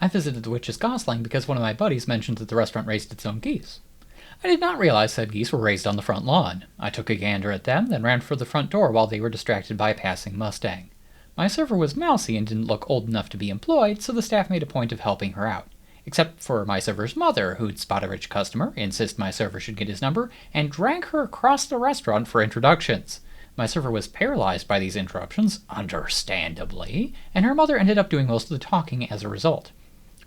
I visited the witch's Gosling because one of my buddies mentioned that the restaurant raised its own geese. I did not realize said geese were raised on the front lawn. I took a gander at them, then ran for the front door while they were distracted by a passing Mustang. My server was mousy and didn't look old enough to be employed, so the staff made a point of helping her out. Except for my server's mother, who'd spot a rich customer, insist my server should get his number, and drag her across the restaurant for introductions. My server was paralyzed by these interruptions, understandably, and her mother ended up doing most of the talking as a result.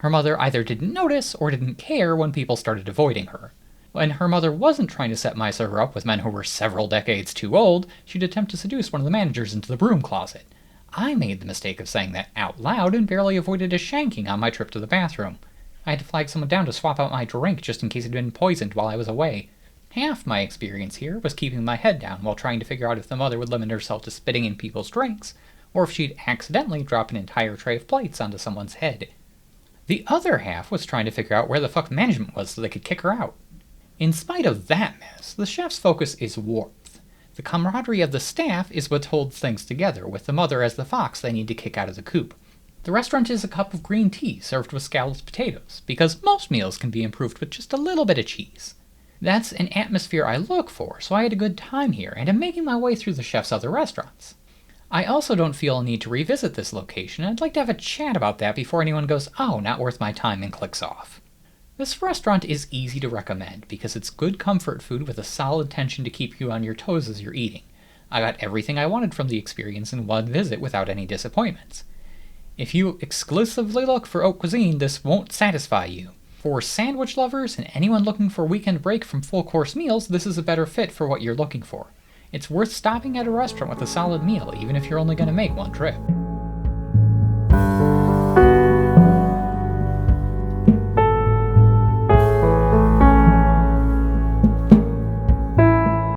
Her mother either didn't notice or didn't care when people started avoiding her. When her mother wasn't trying to set my server up with men who were several decades too old, she'd attempt to seduce one of the managers into the broom closet. I made the mistake of saying that out loud and barely avoided a shanking on my trip to the bathroom. I had to flag someone down to swap out my drink just in case it had been poisoned while I was away. Half my experience here was keeping my head down while trying to figure out if the mother would limit herself to spitting in people's drinks, or if she'd accidentally drop an entire tray of plates onto someone's head. The other half was trying to figure out where the fuck management was so they could kick her out. In spite of that mess, the chef's focus is warmth. The camaraderie of the staff is what holds things together, with the mother as the fox they need to kick out of the coop. The restaurant is a cup of green tea served with scalloped potatoes, because most meals can be improved with just a little bit of cheese. That's an atmosphere I look for, so I had a good time here, and am making my way through the chef's other restaurants. I also don't feel a need to revisit this location, and I'd like to have a chat about that before anyone goes, oh, not worth my time, and clicks off. This restaurant is easy to recommend because it's good comfort food with a solid tension to keep you on your toes as you're eating. I got everything I wanted from the experience in one visit without any disappointments. If you exclusively look for haute cuisine, this won't satisfy you. For sandwich lovers and anyone looking for a weekend break from full-course meals, this is a better fit for what you're looking for. It's worth stopping at a restaurant with a solid meal, even if you're only going to make one trip.